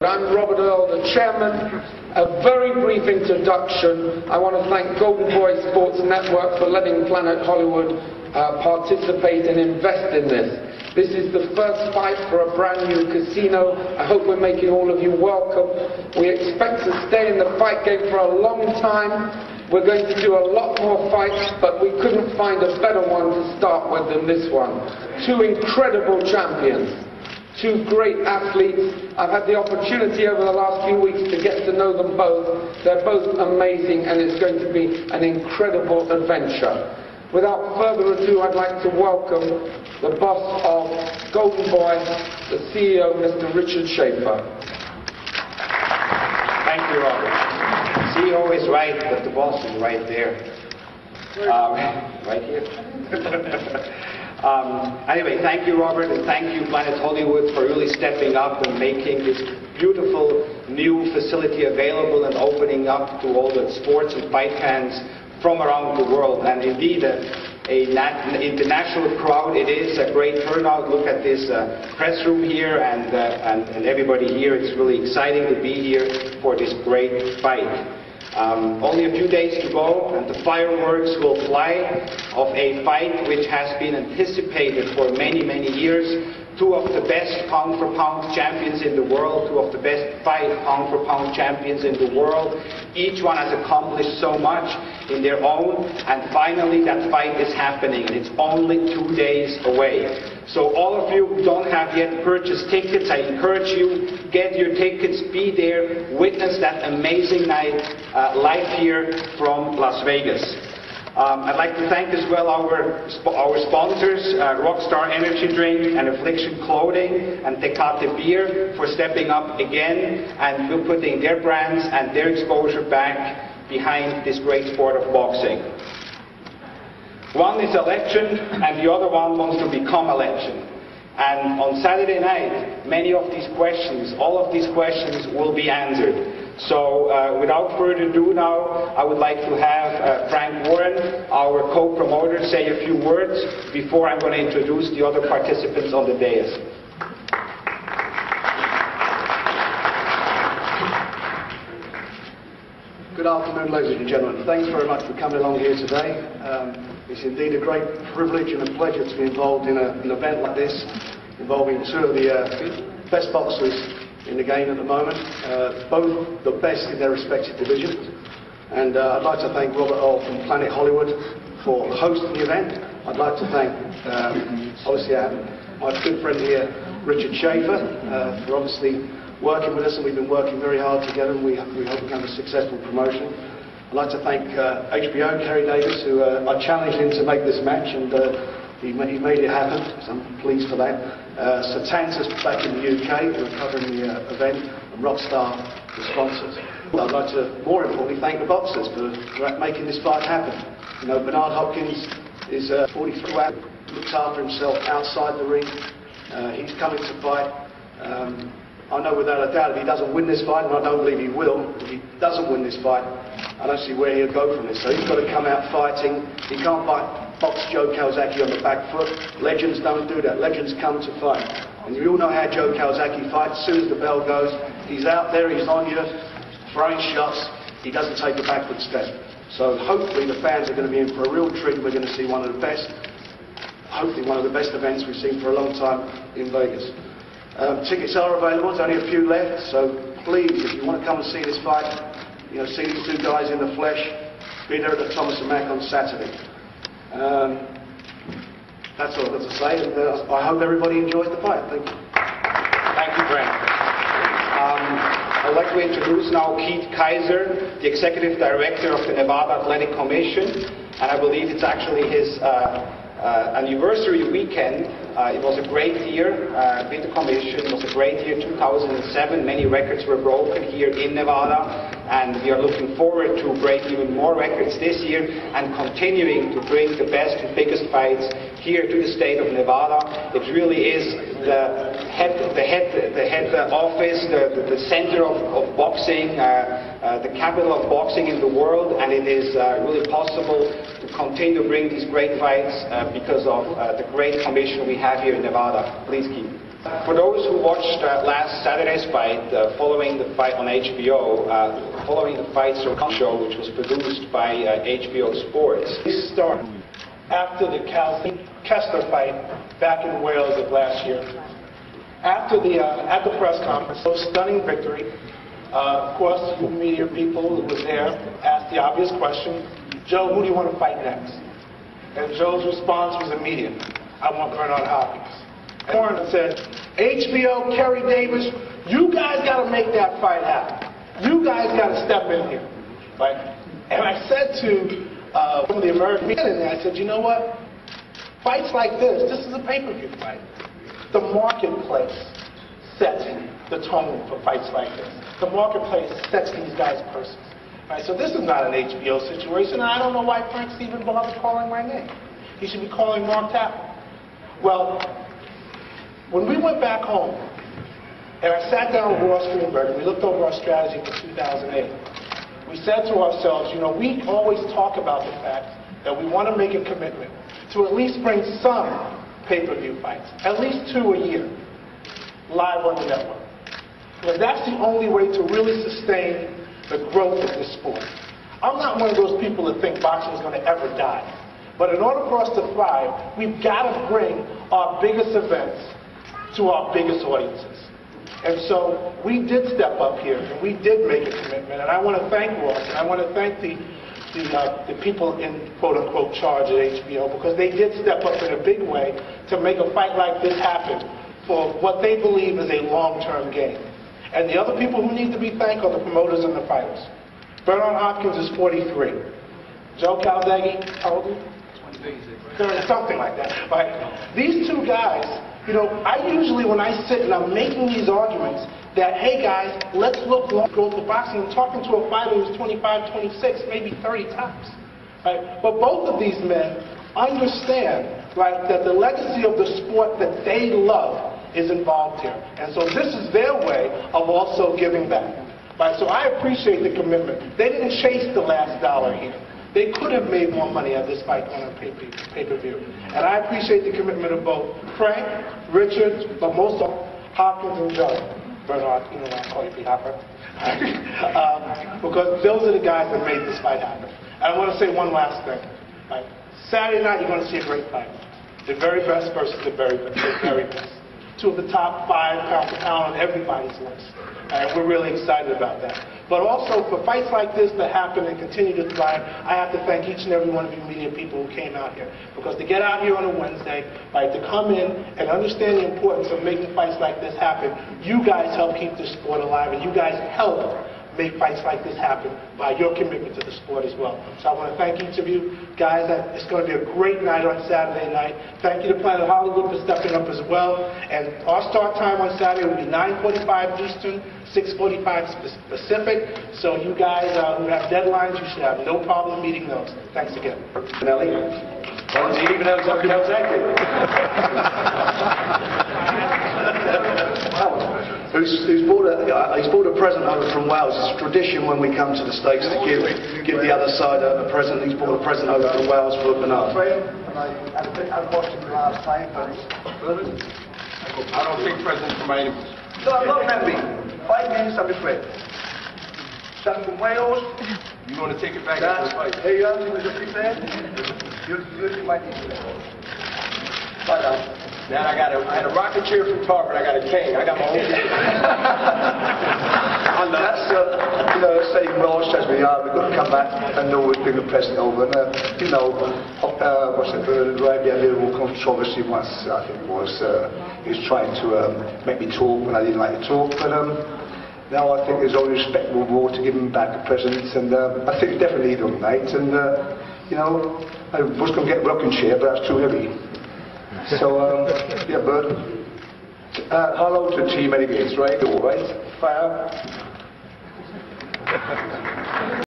I'm Robert Earl, the chairman. A very brief introduction. I want to thank Golden Boy Sports Network for letting Planet Hollywood participate and invest in this. This is the first fight for a brand new casino. I hope we're making all of you welcome. We expect to stay in the fight game for a long time. We're going to do a lot more fights, but we couldn't find a better one to start with than this one. Two incredible champions. Two great athletes. I've had the opportunity over the last few weeks to get to know them both. They're both amazing, and it's going to be an incredible adventure. Without further ado, I'd like to welcome the boss of Golden Boy, the CEO, Mr. Richard Schaefer. Thank you, Robert. CEO is right, but the boss is right there. Right here. Anyway, thank you, Robert, and thank you, Planet Hollywood, for really stepping up and making this beautiful new facility available and opening up to all the sports and fight fans from around the world. And indeed, an international crowd. It is a great turnout. Look at this press room here and everybody here. It's really exciting to be here for this great fight. Only a few days to go and the fireworks will fly of a fight which has been anticipated for many, many years. Two of the best pound-for-pound champions in the world, two of the best pound-for-pound champions in the world. Each one has accomplished so much in their own, and finally that fight is happening, and it's only 2 days away. So all of you who don't have yet purchased tickets, I encourage you, get your tickets, be there, witness that amazing night live here from Las Vegas. I'd like to thank as well our sponsors, Rockstar Energy Drink and Affliction Clothing and Tecate Beer, for stepping up again and putting their brands and their exposure back behind this great sport of boxing. One is a legend and the other one wants to become a legend. And on Saturday night, many of these questions, all of these questions will be answered. So without further ado now, I would like to have Frank Warren, our co-promoter, say a few words before I'm going to introduce the other participants on the dais. Good afternoon, ladies and gentlemen. Thanks very much for coming along here today. It's indeed a great privilege and a pleasure to be involved in an event like this, involving two of the best boxers in the game at the moment, both the best in their respective divisions. And I'd like to thank Robert Earl from Planet Hollywood for hosting the event. I'd like to thank, obviously, my good friend here, Richard Schaefer, for obviously working with us, and we've been working very hard together, and we hope we can have a successful promotion. I'd like to thank HBO, Kerry Davis, who I challenged him to make this match, and he made it happen, so I'm pleased for that. Satanta's back in the UK, who are covering the event, and Rockstar, the sponsors. I'd like to, more importantly, thank the boxers for making this fight happen. You know, Bernard Hopkins is 43, looks after himself outside the ring. He's coming to fight. I know without a doubt if he doesn't win this fight, and I don't believe he will, if he doesn't win this fight, I don't see where he'll go from this. So he's got to come out fighting. He can't box Joe Calzaghe on the back foot. Legends don't do that. Legends come to fight. And you all know how Joe Calzaghe fights. As soon as the bell goes, he's out there, he's on you, throwing shots. He doesn't take a backward step. So hopefully the fans are going to be in for a real treat. We're going to see one of the best, hopefully one of the best events we've seen for a long time in Vegas. Tickets are available, there's only a few left, so please, if you want to come and see this fight, you know, see these two guys in the flesh, be there at the Thomas & Mack on Saturday. That's all I've got to say, and I hope everybody enjoys the fight. Thank you. Thank you, Frank. I'd like to introduce now Keith Kaiser, the Executive Director of the Nevada Athletic Commission, and I believe it's actually his anniversary weekend. It was a great year with the Commission. It was a great year, 2007. Many records were broken here in Nevada, and we are looking forward to break even more records this year and continuing to bring the best and biggest fights here to the state of Nevada. It really is the head office, the center of boxing, the capital of boxing in the world, and it is really possible to continue to bring these great fights because of the great commission we have here in Nevada. Please keep. For those who watched last Saturday's fight, following the fight on HBO, following the fight show, which was produced by HBO Sports. This started after the Calzaghe-Hopkins fight back in Wales of last year. After at the press conference, so stunning victory. Of course, you media people who was there asked the obvious question, Joe, who do you want to fight next? And Joe's response was immediate. I want Bernard Hopkins. And Warren said, HBO, Kerry Davis, you guys got to make that fight happen. You guys got to step in here. Right? And I said to some of the American media, and I said, you know what? Fights like this is a pay-per-view fight. The marketplace sets the tone for fights like this. The marketplace sets these guys' purses. Right? So this is not an HBO situation, and I don't know why Frank's even bothered calling my name. He should be calling Mark Tapper. Well, when we went back home, and I sat down with Ross Greenberg, and we looked over our strategy for 2008, we said to ourselves, you know, we always talk about the fact that we want to make a commitment to at least bring some pay-per-view fights, at least 2 a year, live on the network. Because that's the only way to really sustain the growth of this sport. I'm not one of those people that think boxing is going to ever die. But in order for us to thrive, we've got to bring our biggest events to our biggest audiences. And so we did step up here, and we did make a commitment. And I want to thank Ross, and I want to thank the people in quote-unquote charge at HBO, because they did step up in a big way to make a fight like this happen for what they believe is a long-term game. And the other people who need to be thanked are the promoters and the fighters. Bernard Hopkins is 43. Joe Calzaghe, how old are you? 26. Something like that. Right? These two guys, you know, I usually, when I sit and I'm making these arguments that, hey guys, let's look long growth of boxing, I'm talking to a fighter who's 25, 26, maybe 30 tops. Right? But both of these men understand, right, that the legacy of the sport that they love is involved here. And so this is their way of also giving back. Right? So I appreciate the commitment. They didn't chase the last dollar here. They could have made more money at this fight on a pay-per-view. And I appreciate the commitment of both Frank, Richard, but most of Hopkins and Joe. Bernard, you know, I call you P. Hopper. Because those are the guys that made this fight happen. And I want to say one last thing. Right? Saturday night, you're going to see a great fight. The very best versus the very best. The very best. Two of the top 5 pound for pound on everybody's list. And we're really excited about that. But also, for fights like this to happen and continue to thrive, I have to thank each and every one of you media people who came out here. Because to get out here on a Wednesday, right, to come in and understand the importance of making fights like this happen, you guys help keep this sport alive, and you guys help make fights like this happen by your commitment to the sport as well. So I want to thank each of you guys. It's going to be a great night on Saturday night. Thank you to Planet Hollywood for stepping up as well. And our start time on Saturday will be 9:45 Eastern, 6:45 Pacific. So you guys who have deadlines, you should have no problem meeting those. Thanks again. Nelly. Well, you even know something else He's brought a present over from Wales. It's a tradition when we come to the States to give the other side a present. He's brought a present over from Wales for Bernard. I watched him last time, but I don't take presents from my enemies. no, I'm not happy. 5 minutes, I'll be free. Son from Wales. You want to take it back after the fight? Hey, you prepared? You might need to. Bye now. Now I had a rocket chair from Harvard. I got a cane. I got my own. That's, you know, saying Ross as we are, we've got to come back and always bring a present over. And, you know, what's it, right, a little controversy once, I think it was, he was trying to make me talk when I didn't like to talk. But now I think there's only respectable more to give him back a present. And I think it's definitely done, mate. And, you know, I was going to get a rocking chair, but that's too heavy. So, yeah, Bert. Hello to Team Renegades, right? All right. Fire.